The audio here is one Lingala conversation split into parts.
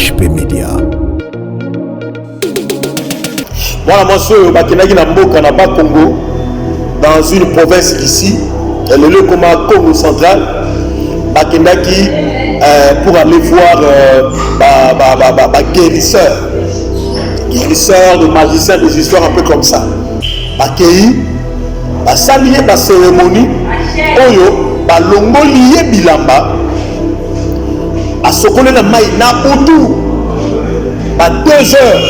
HP Media. Voilà, monsieur, Bakenagi Namboka na Congo, dans une province ici, le lieu comme Congo central, Bakenagi pour aller voir guérisseur de magiciens, des histoires un peu comme ça. Bakei, basalié ba cérémonie, oyo, balongolié bilamba, asokole na mai na botu, ba 2 heures.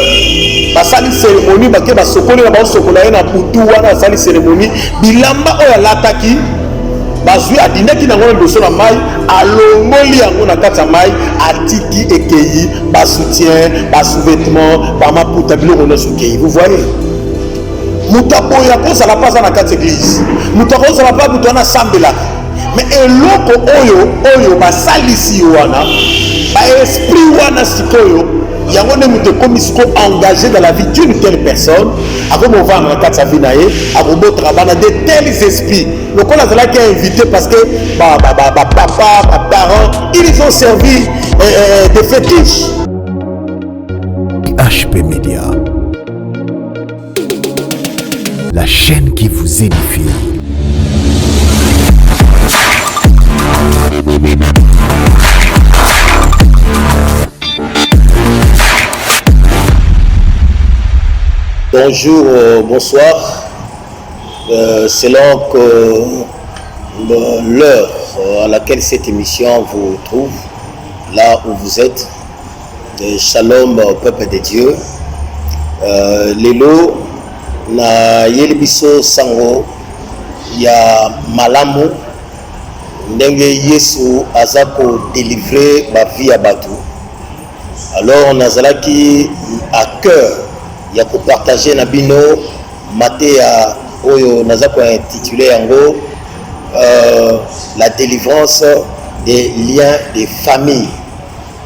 Basali cérémonie bake basokoli na basokola na butu wana basali cérémonie bilamba oyo alataki bazwi adinaki nango na liboso na mai alongoli yango na kati ya mai atiki ekei basoutien basous-vêtements bamaputa biloko nyonso ekei. Vous voyez, moto aboya kozala mpe aza na kati église, moto akozala mpe moto wana asambelaka, mais eloko oyo basalisi wana baesprit wana sikoyo yango ne muto comme isko engagé dans la vie d'une telle personne, avant on va en quatre sa vie naé, avant d'autres bana de tels esprits. Le qu'on a cela qui est invité parce que papa, parents, ils ont servi des fétiches. HP Media, la chaîne qui vous édifie. Bonjour, bonsoir. Selon que l'heure à laquelle cette émission vous trouve, là où vous êtes, shalom au peuple de Dieu. Lelo na yelibiso sango ya malamu ndenge Yesu azako délivrer ma vie à Batou. Alors nazalaki à cœur ya ko partager na bino matéa oyo nazako intitulé yango la délivrance des liens des familles.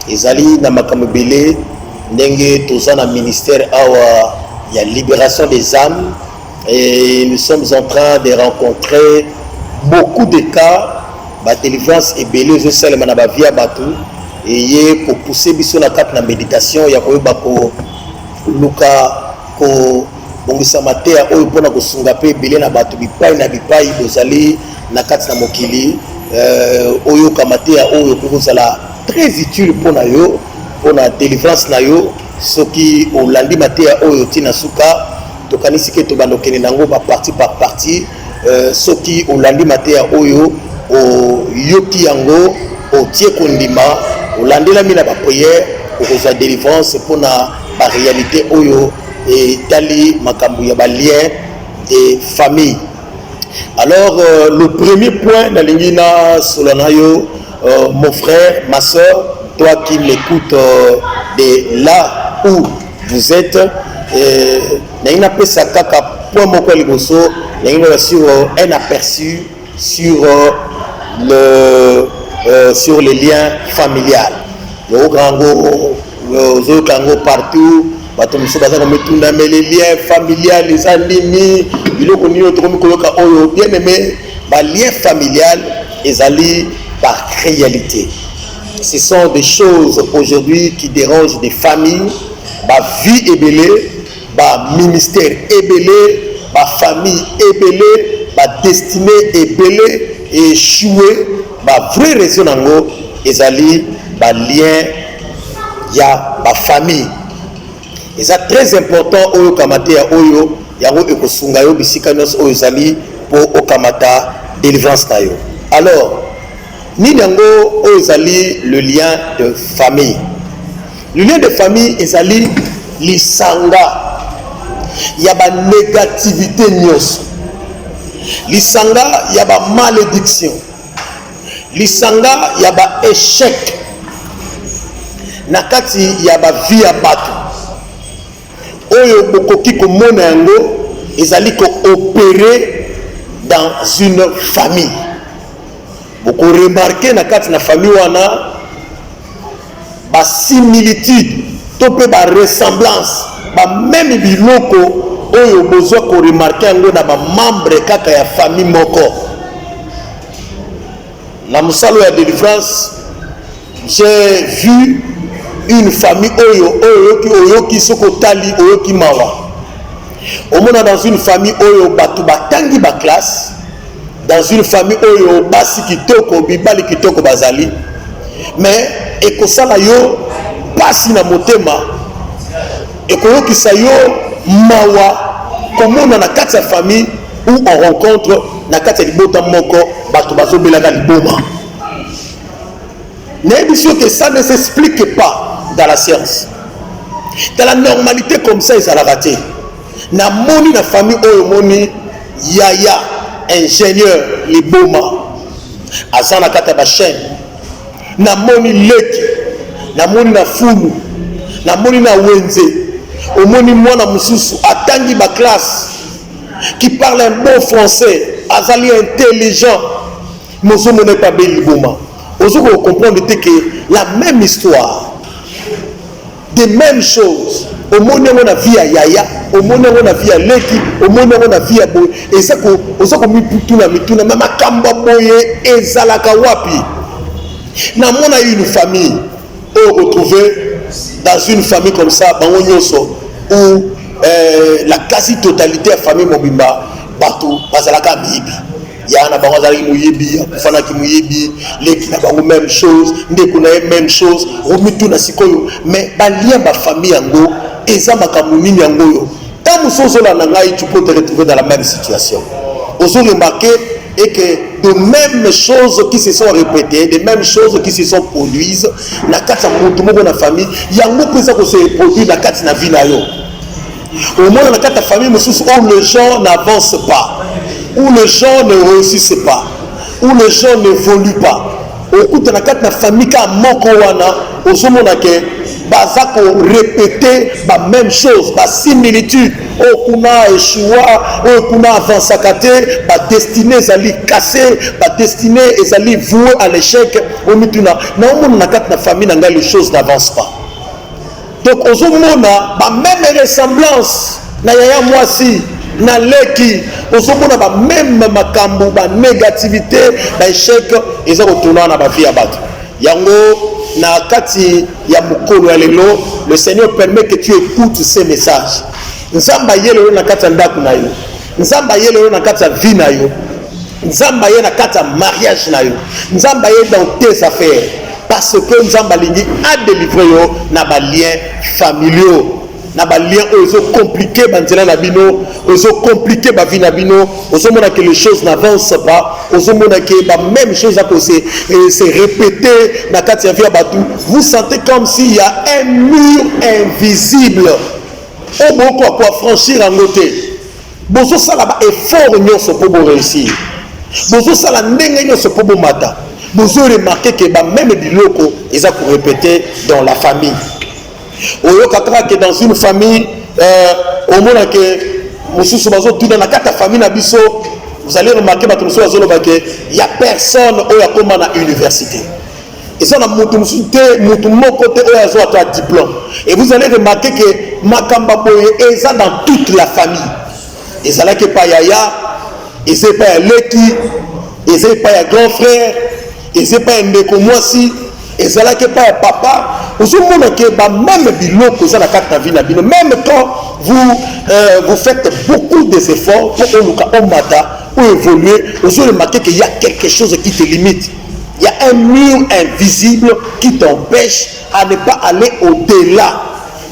Ezali na makamobele ndenge tozana ministère awa ya libération des âmes et nous sommes en train de rencontrer beaucoup de cas ba délivrance et belé zo salema na ba via batu et yé pour pousser biso na kati na méditation ya ko bako luka ko bongisa matea oyo pona kosunga pe belé na batu bipai na bipai bozali na kati na mokili oyo kamatea oyo kozala très utile pona yo pona délivrance na yo soki olandi matea oyo tina suka tokanisi ke to bandokene nango ba partie par partie soki olandi matea oyo o yoki yango o tie kondima olandela mina ba prière okozwa délivrance pona ba réalité oyo et tali makambu ya ba lien de famille. Alors le premier point na lingina solanayo mon frère, ma soeur, toi qui m'écoutes de là où vous êtes, n'ayina pesa kaka point moko liboso n'ayina sur un aperçu sur sur les liens familiales. Le grango partout. Bato muso baza ko metunda mais les liens familiales les alimi biloko ni autre comme koloka oyo bien aimé ba lien familial ezali par réalité. Ce sont des choses aujourd'hui qui dérangent des familles, ba vie ébélée, ba ministère ébélé, ba famille ébélée, ba destinée ébélée et échouée, ba vraie raison nango ezali ba lien ya ba famille. Et c'est très important oyo kamata oyo yango ekosunga yo bisika nyonso oyo zali pour okamata délivrance na yo. Alors nini yango oyo zali le lien de famille. Le lien de famille ezali lisanga ya ba négativité nyonso, lisanga ya ba malédiction, lisanga ya ba échec na kati ya ba vie ya bato oyo bokoki komona yango ezali ko opérer dans une famille. Boko remarquer na kati na famille wana ba similitude to pe ba ressemblance ba même biloko oyo bozwa ko remarquer yango na ba membre kaka ya famille moko. Na musalo ya délivrance, j'ai vu une famille oyo qui sokotali oyo ki mawa. Au moins dans une famille oyo batu batangi ba classe, dans une famille oyo basi kitoko bibali kitoko bazali, mais ekosala yo pasi na motema, ekoyokisa yo mawa komona na kati ya famille où on rencontre na kati ya libota moko batu bazobelaka liboma. Mais bien sûr que ça ne s'explique pas dans la science. Dans la normalité comme ça, ils allaient rater. Na moni na famille oyo moni yaya ingénieur liboma azana kata ba chaîne. Na moni leki, na moni na fulu, na moni na wenze. Au moni mwana mususu atangi ba classe qui parle un bon français, azali intelligent. Mozo mone pas bel liboma. Vous comprendre que la même histoire, des mêmes choses, au monde où on a vu à Yaya, au monde où on a vu à Leki, au monde où on a vu à Boye, et ça qu'on a mis tout même à Kamba Boye et Zalaka Wapi. Nous avons eu une famille, on retrouvé dans une famille comme ça, où la quasi-totalité de la famille Mobimba, partout, Bazalaka Bibi. Il y a un bazali muyebi, fana ki muyebi, les qui n'ont même chose, les qui n'ont même chose, remis na sikoyo, mais balia ba famille yango, eza makamuni yango. Tant musozo la nangai, tu peux te retrouver dans la même situation. Vous avez remarqué et que de mêmes choses qui se sont répétées, de mêmes choses qui se sont produites, na kati ya na famille, yango pesa ko se produit na kati na vie na yo. Au moins na kati ya famille mususu où les gens n'avancent pas, où les gens ne réussissent pas, où les gens n'évoluent pas. Au coup de la famille qui a manqué, au sommet baza ko répéter la même chose, la similitude. Au kuna échoué, au kuna avancé, la destinée ezali cassée, la destinée ezali vouée à l'échec. Au mituna, na on na kat na famille nanga les choses n'avancent pas. Donc au sommet ba même ressemblance na yaya mwasi na leki osomona ba même makambo ba négativité ba échec eza retourner na ba vie ya bato yango na kati ya mukolo ya lelo. Le Seigneur permet que tu écoutes ces messages. Nzamba yelo na kati ya ndako na yo, nzamba yelo na kati ya vie na yo, nzamba yelo na kati ya mariage na yo, nzamba yelo dans tes affaires, parce que nzamba lingi a délivré yo na ba liens familiaux, na ba lien ozo compliqué banzela na bino, ozo compliqué ba vie na bino, ozo mona que les choses n'avancent pas, ozo mona que ba même chose à causer se répéter na kati ya vie batu. Vous sentez comme s'il y a un mur invisible au bon quoi franchir en côté. Bozo sala ba effort nyonso pour réussir, bozo sala ndenge nyonso pour mata. Bozo remarquer que ba même biloko ils a pour répéter dans la famille. Que dans une famille, au moment que vous allez remarquer qu'il n'y a personne qui a comme à l'université. Et ça, mon côté a un diplôme. Et vous allez remarquer que Makamba Boye est dans toute la famille. Et ça là que pas Yaya, et c'est pas Leki, et c'est pas grand frère, et c'est pas Ndeko Mwasi. Et c'est là que pas papa, vous avez même biloko ça la carte de vie même quand vous faites beaucoup d'efforts pour évoluer, vous avez remarqué qu'il y a quelque chose qui te limite. Il y a un mur invisible qui t'empêche à ne pas aller au-delà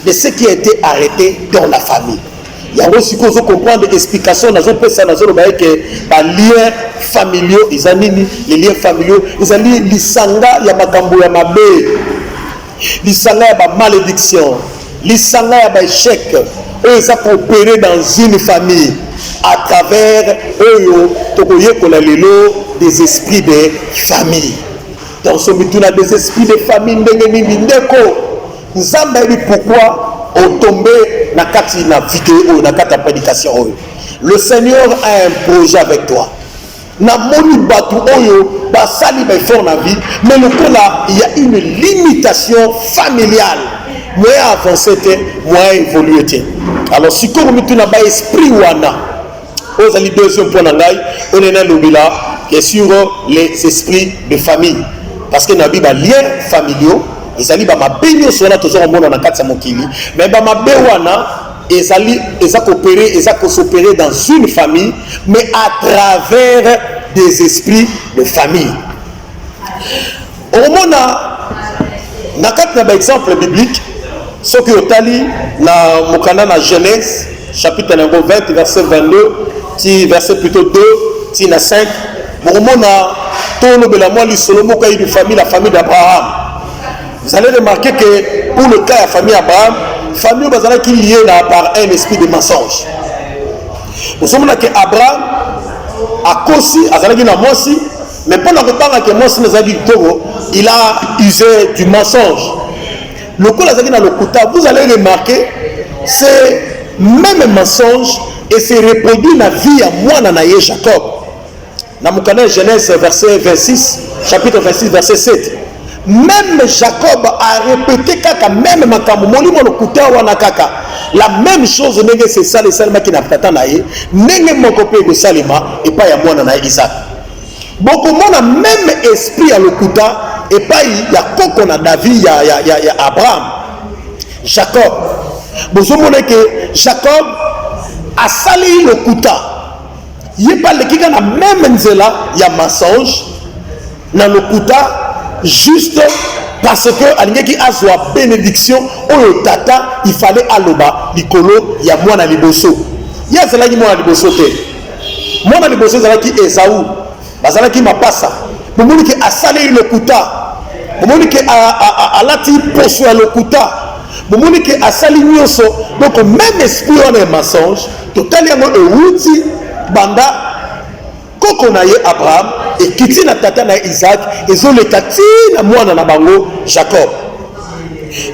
de ce qui a été arrêté dans la famille. Il y a aussi qu'on comprendre des explications dans un peu ça dans le bail que les liens familiaux, les liens familiaux, ils ont dit l'isanga ya makambo ya mabe, l'isanga ya malédiction, l'isanga ya échec, eux ils ont opéré dans une famille à travers eux tokoye kolalelo des esprits de famille. Dans ce but on a des esprits de famille ndenge ndeko. Nzamba dit pourquoi on tombé na kati na vidéo na kati prédication. Le Seigneur a un projet avec toi. Na moni batu oyo ba sali ba fort na vie, mais le coup là il y a une limitation familiale. Moi avancer te, moi évoluer te. Alors si comme tu na ba esprit wana, aux ali deuxième point na ngai, on est na lobila qui est sur les esprits de famille. Parce que na bi ba liens familiaux ezali ba mabenyo sona toujours mona na kati ya mokili mais ba mabewana ezali coopérer s'opérer dans une famille mais à travers des esprits de famille. Au mona na kati na ba exemple biblique ce que otali na mokanda na Genèse chapitre 20 verset 22 ti verset plutôt 2 ti na 5 bomona tolo bela moi li solomo ka une famille la famille d'Abraham. Vous allez remarquer que pour le cas de la famille Abraham, famille bazala qui liée par un esprit de mensonge. Nous sommes là que Abraham a aussi azalaki na mosi mais pendant que temps que mosi nazali togo il a usé du mensonge. Le coup azalaki na lokuta vous allez remarquer c'est même mensonge et c'est reproduit na vie à mwana na ye Jacob. Na mukana Genèse verset 26 chapitre 26 verset 7. Même Jacob a répété kaka même makambo molimo lokuta wana kaka la même chose nenge c'est ça le salma qui n'a pas tanaye nenge mokope de salima et pas ya mwana na Isaac. Beaucoup mona même esprit à lokuta et pas ya koko na David ya Abraham Jacob. Vous voyez que Jacob a sali lokuta il pas le kika na même nzela ya mensonge na lokuta juste parce que alingeki azwa bénédiction oyo tata il fallait aloba likolo ya mwana liboso ya zalaki mwana liboso te mwana liboso zalaki Esaü bazalaki mapasa bomoni ke asali lokuta bomoni ke alati poso ya lokuta bomoni ke asali nyonso donc même esprit wana ya mensonge totali yango euti banda koko na ye Abraham et kiti na tata na Isaac ezoleka ti na mwana na bango Jacob.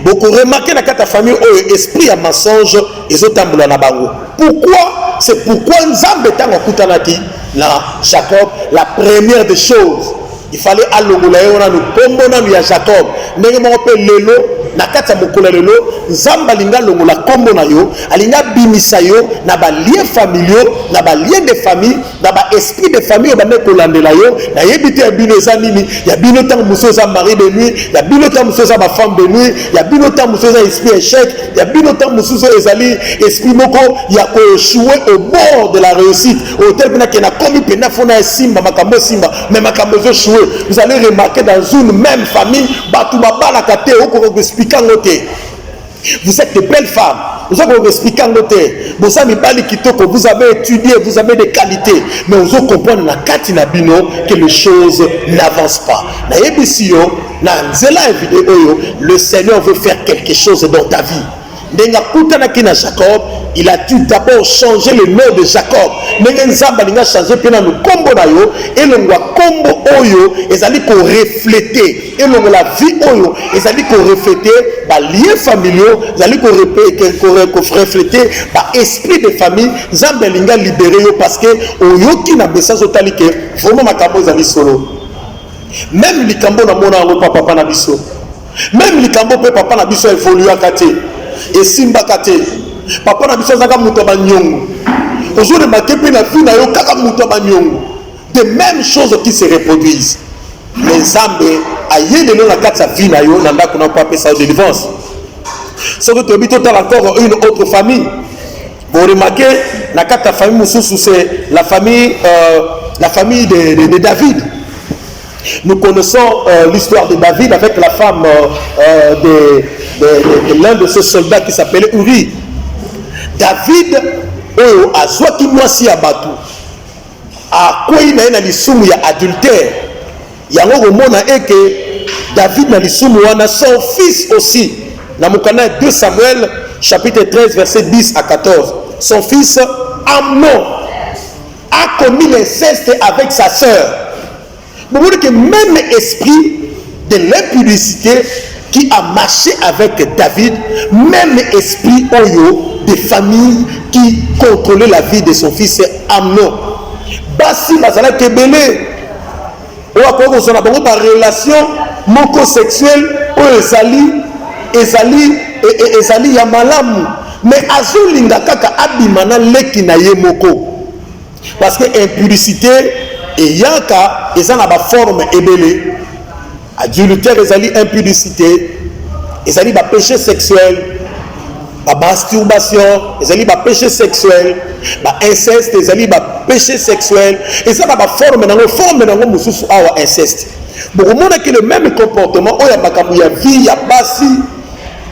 Beaucoup remarqué na kata famille oyo esprit à mensonge ezotambola na bango. Pourquoi? C'est pourquoi Nzambe tango kutanaki na Jacob la première des choses il fallait alongola yo na kombo na ya Jacob ndenge mo pe lelo na kata mokola lelo Nzamba linga longola kombo na yo alinga bimisa yo na ba liens familiaux na ba liens de famille na ba esprit de famille ba ne kolandela yo na yebite ya bino za nini ya bino tango muso za mari de nuit ya bino tango muso za ba femme de nuit ya bino tango muso za esprit échec ya bino tango muso ezali esprit moko ya ko échouer au bord de la réussite au tel que na komi pena fona simba makambo simba mais makambo zo échouer. Vous allez remarquer dans une même famille batubabala kate oko expliquer ngote. Vous êtes de belles femmes. Vous avez expliqué en côté. Vous avez étudié, vous avez des qualités. Mais vous comprenez na katina bino que les choses n'avancent pas. Le Seigneur veut faire quelque chose dans ta vie. Jacob, il a dû d'abord changer le nom de Jacob. Il a changé le combo et le combo oyo ezali ko refléter et la vie oyo ezali ko refléter ba liens familiaux, ezali ko refléter ba esprit de famille. Nzambe linga libéré yo parce que oyoki na message otali ke vraiment makambo ezali solo. Même likambo na mona ngo papa na biso. Même likambo pe papa na biso évolue akate. Et simba kate papa na biso zaka muto ba nyongo aujourd'hui makepe na vie na yo kaka muto ba nyongo de mêmes choses qui se reproduisent les Zambé ayede na kata vie na yo na ndako na pas pesa délivrance ce que tu habites encore une autre famille vous remarquez na kata famille mususu c'est la famille de David. Nous connaissons l'histoire de David avec la femme de l'un de ses soldats qui s'appelait Uri. David a zwaki mwasi ya batu a kwei na lisumu ya adultère yango komona eke David na lisumu wana son fils aussi na mukana 2 Samuel chapitre 13 verset 10 à 14 son fils Amnon a commis l'inceste avec sa sœur. Vous voyez que même esprit de l'impudicité qui a marché avec David, même esprit oyo de famille qui contrôlait la vie de son fils Amnon. Basi bazala kebele ou à quoi on a beaucoup de relations moko sexuelles ou ezali ya malamu mais azolinga kaka abimana leki na ye moko parce que impudicité et yaka eza na ba forme ebele adultère ezali impudicité ezali ba péché sexuel, ba masturbation, ezali ba péché sexuel, ba inceste, ezali ba péché sexuel, et ça ba forme nango mususu awa inceste. Bon, on a que le même comportement, il y a makambu ya vie, ya basi,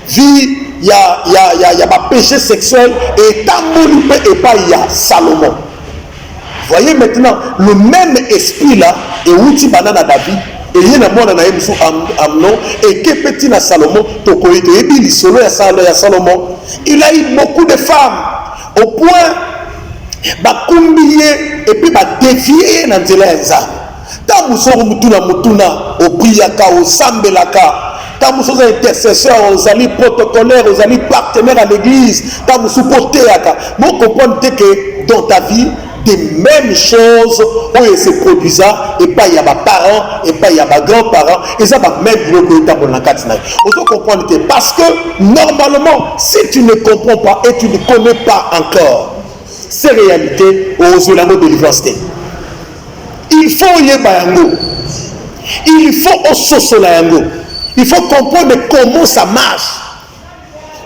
vie, ya ba péché sexuel, et tambouli pe et pas ya Salomon. Voyez maintenant le même esprit là, et outi banana David. Et il y a un Amnon et qui petit na Salomon, Salomon. Il a eu beaucoup de femmes au point de et puis de défier dans les gens. Tant que mutuna au priaka, au sambelaka, tant que vous êtes intercesseurs, aux amis protocolaires, aux amis partenaires à l'église, tant que vous portez à ta. Vous comprenez que dans ta vie, des mêmes choses où il se produisent et pas il y a mes parents et pas il y a mes grands-parents et ça va même vous comprendre que parce que normalement si tu ne comprends pas et tu ne connais pas encore ces réalités aux Olango de délivrance, il faut y bayango, il faut ososolango, il faut comprendre comment ça marche.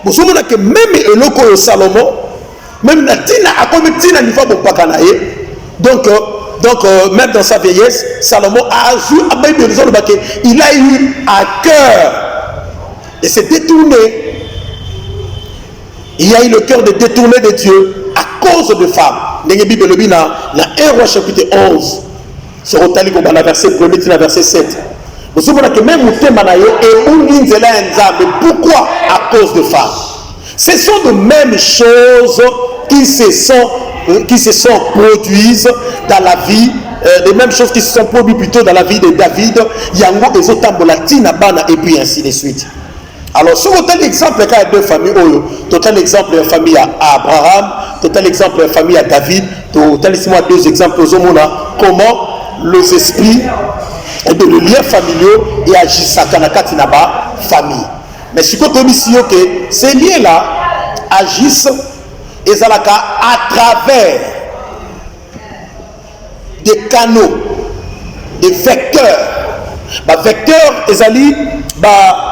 Vous savez que même le loco Salomon, même Natina a comme Tina niveau de Pakanae, donc même dans sa vieillesse, Salomon a joué à même de il a eu à cœur de se détourner. Il a eu le cœur de détourner de Dieu à cause de femmes. Dans la Bible, dans 1 Roi chapitre 11, c'est retenu comme dans la verset 1er, verset 7. Vous savez que même le thème et pourquoi à cause de femmes? Ce sont de mêmes choses qui se sont produites dans la vie, les mêmes choses qui se sont produites plutôt dans la vie de David, Yango et Zotambola, Bana et puis ainsi de suite. Alors, sur tel exemple, il y a deux familles, total exemple de famille à Abraham, total exemple de famille à David, total deux exemples aux hommes, comment les esprits et de le lien familiaux et agissent à Kanakatinaba famille. Mais ce que que ces liens-là agissent et ça à travers des canaux, des vecteurs. Vecteur, ezali, voie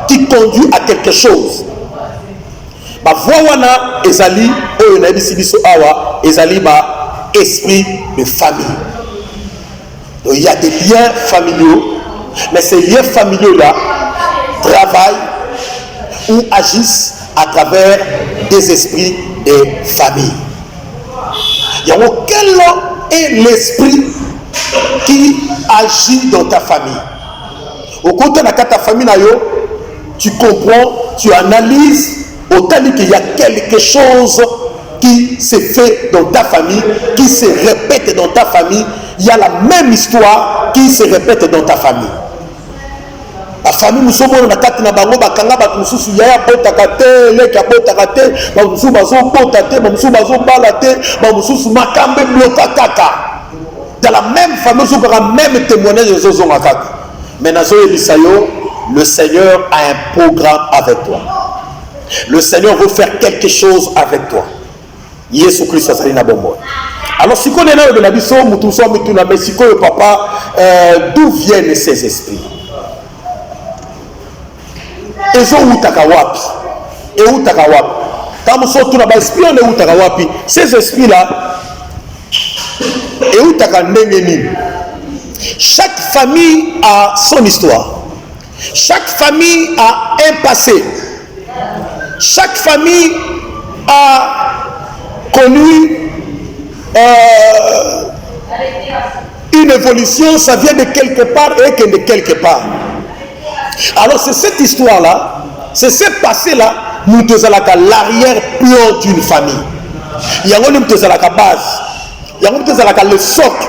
qui conduit à quelque chose. Voie wana ezali, awa ezali esprit de famille. Donc, il y a des liens familiaux. Mais ces liens familiaux-là travaillent ou agissent à travers des esprits de famille. Il y a quel est l'esprit qui agit dans ta famille? Au côté de ta famille, tu comprends, tu analyses, autant qu'il y a quelque chose qui se fait dans ta famille, qui se répète dans ta famille. Il y a la même histoire qui se répète dans ta famille. La famille, nous sommes dans la carte na bango bakanga ba mususu ya botakate le ka botakate ba mususu bazo botate ba mususu bazo balate ba mususu makambe bloka kaka. Dans la même famille, nous avons même témoignage de Zozo Makaka. Mais Nazo Ebisayo, le Seigneur a un programme avec toi. Le Seigneur veut faire quelque chose avec toi. Jésus Christ a na bombo. Alors si on est là de la biso mutuso mutuna mais si ko papa d'où viennent ces esprits? Ezo utaka wapi? Et utaka wapi? Quand so tuna ba esprit on est utaka wapi? Ces esprits là et utaka ndenge nini? Chaque famille a son histoire. Chaque famille a un passé. Chaque famille a connu une évolution, ça vient de quelque part et que de quelque part. Alors c'est cette histoire-là, c'est ce passé-là, nous devons l'arrière-plan d'une famille. Il y a une base, il y a le socle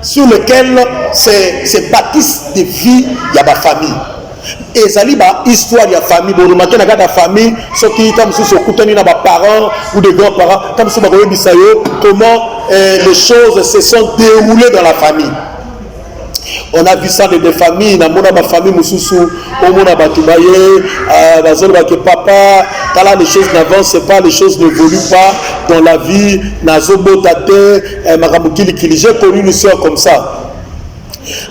sur lequel se bâtissent des vies, il y a ma famille. Et ça dit histoire de la famille, bon, remarquez dans la famille, ceux qui comme si se na parents ou des grands-parents, comme si comment les choses se sont déroulées dans la famille. On a vu ça dans des familles, dans ma famille, Moussoussou, au monde à Batoubaye, dans zone que papa, quand là les choses n'avancent pas, les choses n'évoluent pas dans la vie, Nazobo Tate, Maramukili Kili, j'ai connu une soeur comme ça.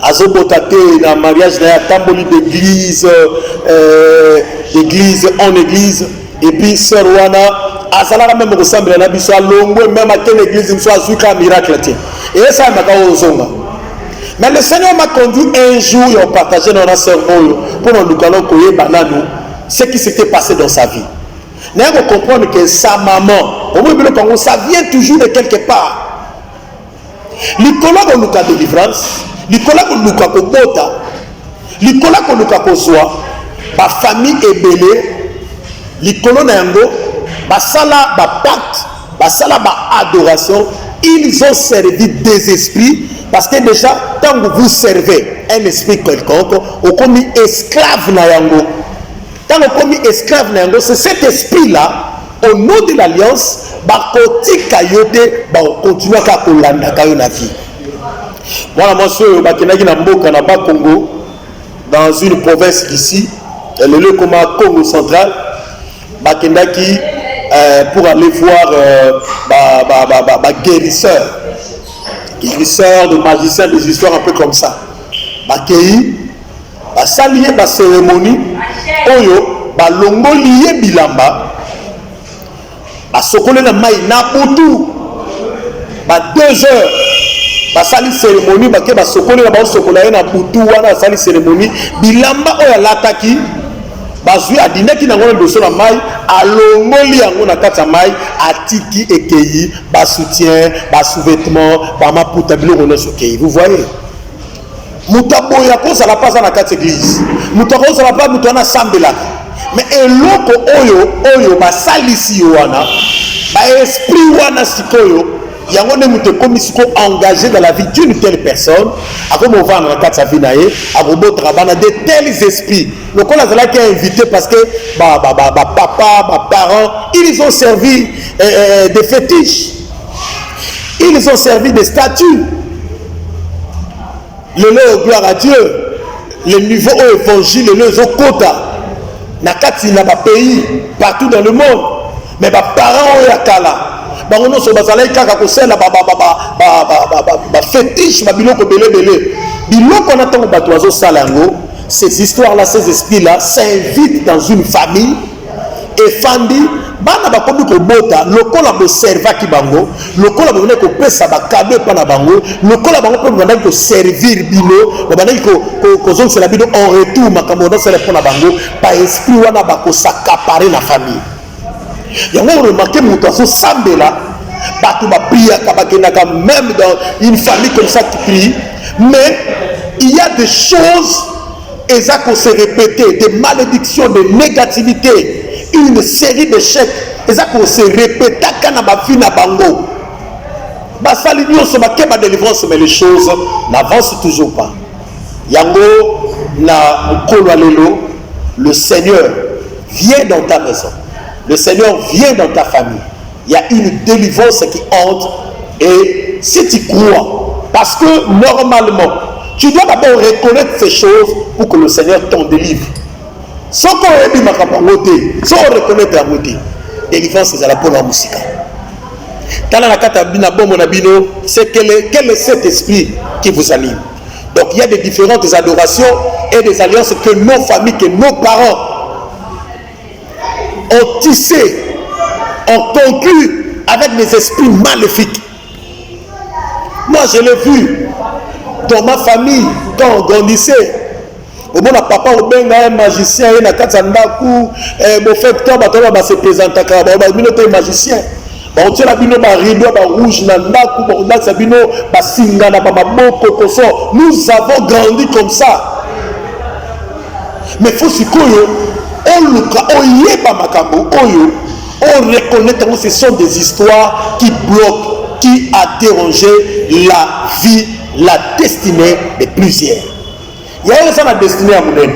azobotate na mariage na tamboli d'église d'église en église et puis sœur wana azalaka même ressemble na biso alongwe même à quelle église soit azuka miracle et ça m'a ozonga. Mais le Seigneur m'a conduit un jour et on partageait dans la sœur pour nous allons koyer banano ce qui s'était passé dans sa vie. Nous devons comprendre que sa maman, ça vient toujours de quelque part. Nicolas Oluka délivrance, Nicolas Oluka Kobota, Nicolas Oluka Kozwa, ma famille est belée, Nicolas Nango, ma sala, ma pacte, ma sala, ma adoration, ils ont servi des esprits, parce que déjà, quand vous servez un esprit quelconque, vous commis esclave Nayango. Quand vous commis esclave Nayango, c'est cet esprit-là, au nom de l'alliance, bakoti kayote ba continue à kolanda kayo na vie. Voilà monsieur bakenaki na mboka na Bakongo dans une province ici, le lieu comme Congo central, bakendaki pour aller voir guérisseur de magiciens, des histoires un peu comme ça. Bakei basalié ba cérémonie oyo ba longolié bilamba basokole na mai na butu ba 2 heures basali cérémonie bake basokole na basokola na butu wana basali cérémonie bilamba oyo alataki bazwi adinaki na ngona doso na mai alongoli yango na kati ya mai atiki ekeyi ba soutien ba sous-vêtements ba maputa biloko nyonso ekeyi. Vous voyez mutaboya kozala pas na kati église mutakozala pas mutana sambelaka. Mais eloko oyo basalisi wana ba esprit wana sikoyo yango ne muté comme siko engagé dans la vie d'une telle personne akomo vendre na kati sa vie nae akobotra bana de tels esprits lokola zala qui est invité parce que papa parents ils ont servi des fétiches, ils ont servi des statues. Le gloire à Dieu, le niveau évangile le quota na kati na ba pays partout dans le monde. Mais ba parents ya kala ba ono so bazala kaka ko sela ba fétiche ba biloko belé biloko na tango bato azo salango. Ces histoires là, ces esprits là s'invitent dans une famille et fandi bana ba komi ko bota lokola bo serva ki bango lokola bo ne ko pesa ba cadeau pa na bango lokola bango pe bana ko servir bino bana ko zonse la bino en retour makambo na sele pa na bango pa esprit wana ba ko s'accaparer la famille. Yango remarquer muto aso sambela bato ba priya ka bakena ka même dans une famille comme ça qui prie, mais il y a des choses et ça qu'on s'est répété, des malédictions, de négativité, une série d'échecs et ça qu'on s'est répété quand on a vu na bango basali nyonso bakeba délivrance, mais les choses n'avancent toujours pas. Yango na mukolo lelo, le Seigneur vient dans ta maison, le Seigneur vient dans ta famille. Il y a une délivrance qui entre, et si tu crois, parce que normalement tu dois d'abord reconnaître ces choses pour que le Seigneur t'en délivre. Si on reconnaît la beauté, délivrance c'est à la bonne musique. C'est quel est cet esprit qui vous anime? Donc il y a des différentes adorations et des alliances que nos familles, que nos parents ont tissé, ont conclu avec des esprits maléfiques. Moi je l'ai vu dans ma famille quand on grandissait. Au moins papa au benga un magicien et na katsandaku bon fait toi ba se présenter ka ba binote magicien ba on tient bino ba rideau ba rouge na ndaku ba on sa bino ba singa na ba maboko koso. Nous avons grandi comme ça. Mais faut sikoyo on luka oyeba makambo oyo on reconnaît que ce sont des histoires qui bloquent, qui a dérangé la vie, la destinée de plusieurs. Il y a la destinée à Moulin.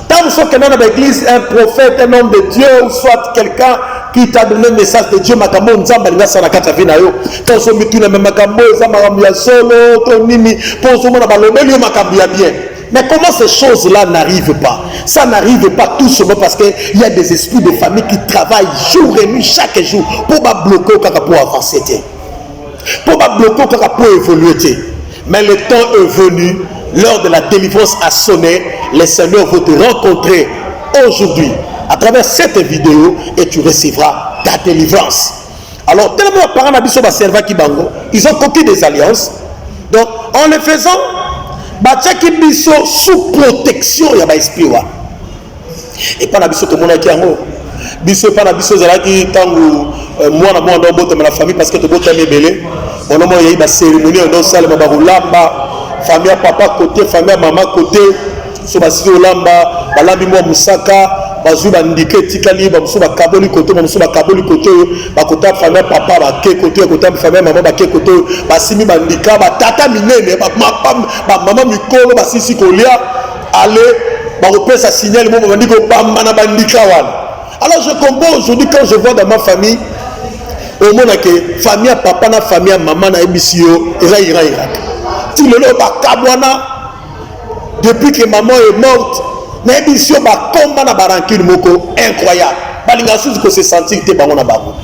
Tant que quelqu'un dans l'église, un prophète, un homme de Dieu, ou soit quelqu'un qui t'a donné le message de Dieu, Makambo, Nzamba, Nzamba, Nzamba, quand on se met tout le même Makambo, Nzamba, solo, Tonimi, pour ce monde, le Makambo, bien. Mais comment ces choses-là n'arrivent pas? Ça n'arrive pas tout simplement parce qu'il y a des esprits de famille qui travaillent jour et nuit, chaque jour, pour bloquer, pour avancer, pour bloquer, pour évoluer. Mais le temps est venu l'heure de la délivrance a sonné. Le Seigneur veut te rencontrer aujourd'hui à travers cette vidéo et tu recevras ta délivrance. Alors, tellement les parents n'ont pas servi qui bango, ils ont conclu des alliances. Donc, en le faisant, Bachaki biso sous protection, il y a esprit. Et pas biso tout le monde qui a un biso pas biso zalaki tangu moi na moi dans botte la famille parce que tu botte mebele. On a eu une cérémonie dans salle mabarulamba, famille papa côté, famille maman côté, so basi olamba, balambi moi musaka. Bazou bandike tikali bamusu bakaboli côté bamusu bakaboli côté bakota famille papa bake côté côté famille maman bake côté basimi bandika batata minene maman mikolo basisi kolia aller bakopesa signal mo bandiko bamba na bandika wana. Alors je comprends aujourd'hui quand je vois dans ma famille au monde que famille papa na famille maman na ebisio ira ti lelo bakabwana depuis que maman est morte. Na émission ba combat na barankine moko incroyable balinga sous que se sentir te bango na bango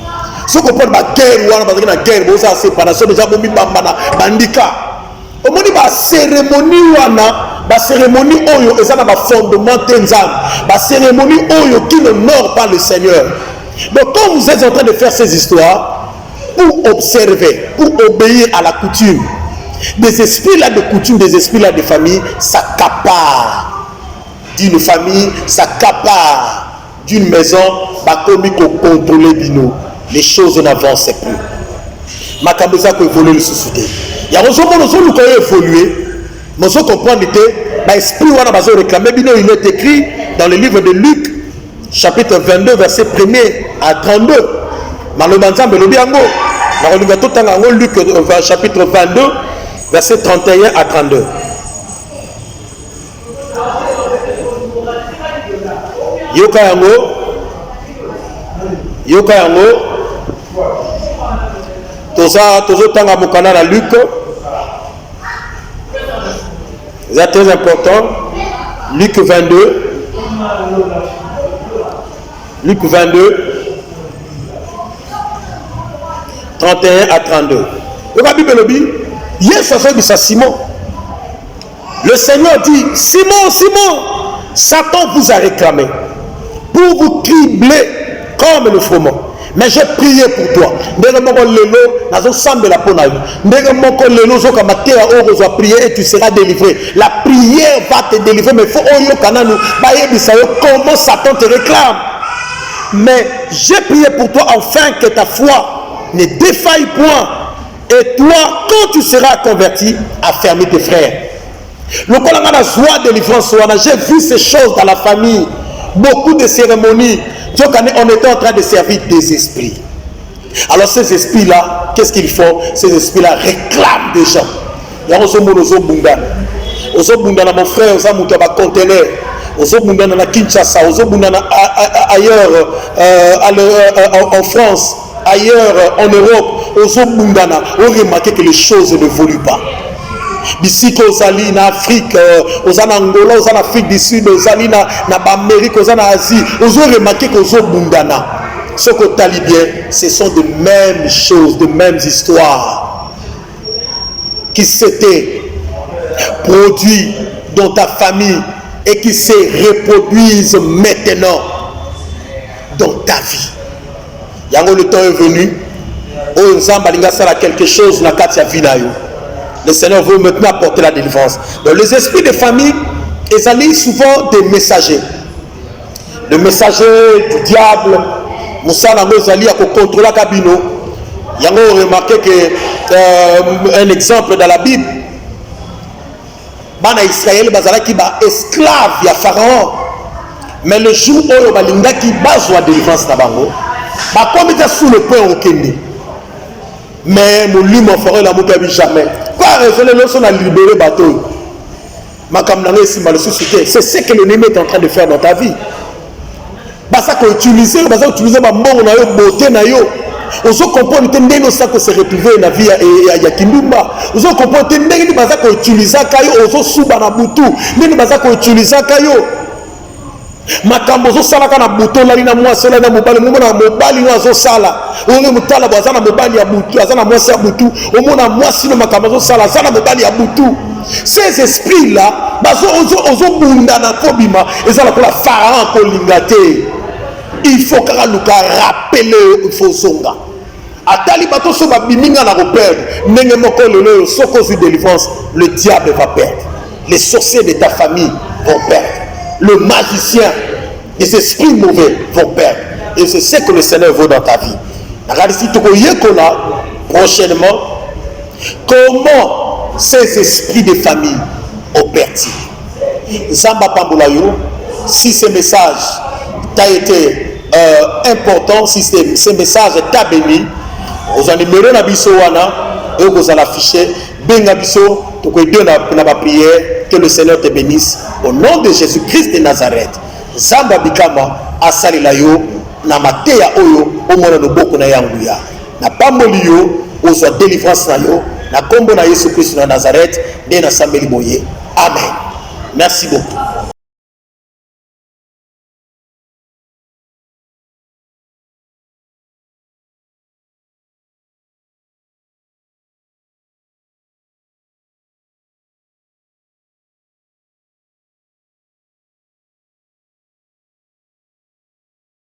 so ko pon ba guerre wana ba na guerre bo ça séparation déjà bo mi bamba na bandika o moni ba cérémonie wana ba cérémonie oyo eza na ba fondement tenzam ba cérémonie oyo qui n'honore pas le Seigneur. Donc quand vous êtes en train de faire ces histoires pour observer, pour obéir à la coutume, des esprits là de coutume, des esprits là de famille s'accaparent d'une famille, s'accapare d'une maison, bah comme il faut contrôler bino, les choses n'avancent plus. Ma caméra peut évoluer le société. Il y a un moment où nous avons évolué, nous avons compris que l'esprit où on a besoin de réclamer bino, il est écrit dans le livre de Luc, chapitre 22, verset 1er à 32. Malobanza Melobiango, Luc chapitre 22, verset 31 à 32. Yoka yango tozo tanga mokana na Luc, c'est très important. Luc 22 31 à 32. Yoka Bible bi Yesu a Simon. Le Seigneur dit Simon, Simon, Satan vous a réclamé pour vous cribler comme le froment. Mais j'ai prié pour toi. Prier et tu seras délivré. La prière va te délivrer. Mais il faut comment Satan te réclame. Mais j'ai prié pour toi afin que ta foi ne défaille point. Et toi, quand tu seras converti, affermis tes frères. Le colonel a joie de délivrance. J'ai vu ces choses dans la famille. Beaucoup de cérémonies. On était en train de servir des esprits. Alors ces esprits-là, qu'est-ce qu'ils font? Ces esprits-là réclament des gens. Il y a mon frère, il y a un conteneur. À Kinshasa, ailleurs en France, ailleurs en Europe, on remarque que les choses ne évoluent pas. Ici, aux alliés en Afrique, aux Angola, aux Afrique du Sud, aux alliés en Amérique, aux Asie, aux remarqué qu'aux Bundana, ce que talibien, ce sont de mêmes choses, de mêmes histoires qui s'étaient produites dans ta famille et qui se reproduisent maintenant dans ta vie. Yango, le temps est venu, où nous avons quelque chose dans la vie. Le Seigneur veut maintenant apporter la délivrance. Donc les esprits de famille, ils allient souvent des messagers. Le messager du diable, Moussa Namozali a contrôlé la cabine. Il y a remarqué que un exemple dans la Bible, Bana Israël bazala qui ba esclave ya Pharaon. Mais le jour où balinga qui base la délivrance na bango, ba comme était sous le point au Kenya. Mais mon lit mon frère la moto jamais. Quoi raisonner lorsqu'on a libéré bateau. C'est ce que l'ennemi est en train de faire dans ta vie. Basa ko utiliser ma mbongo na yo beauté na yo. Ozo comprendre que ndeno ça que se retrouver na vie ya kindumba. Ozo comprendre que ndeno basa ko utiliser kayo ozo suba na butu. Ndeno basa ko utiliser kayo. Makambo zo sala kana buto la lina mwa sala na mobali mumona mobali no zo sala. Onge mutala bazana mobali ya butu, azana mwa sa butu. Omona mwa sino makambo zo sala, azana mobali ya butu. Ces esprits-là, ils bunda na kobima, ils ont la pharaon kolingate. Il faut que nous rappeler, il faut songa. Atali bato so ba biminga na repère, nenge moko lelo soko zu délivrance, le diable va perdre. Les sorciers de ta famille vont perdre. Le magicien, les esprits mauvais vont perdre. Et c'est ce que le Seigneur veut dans ta vie. Prochainement, comment ces esprits de famille opèrent-ils? Zamba Pambulayo, si ce message t'a été important, si ce message t'a béni, vous en numéro na biso wana, et vous en affichez, benga biso, tu peux dire na prière, que le Seigneur te bénisse, au nom de Jésus-Christ de Nazareth. Zamba Bikama, asali la yo, na mateya oyo, omona no boko na yangu ya. Na pamboli yo, ozwa délivrance na yo, na kombo na Yesu Christ na Nazareth, de na sambeli boye. Amen. Merci beaucoup.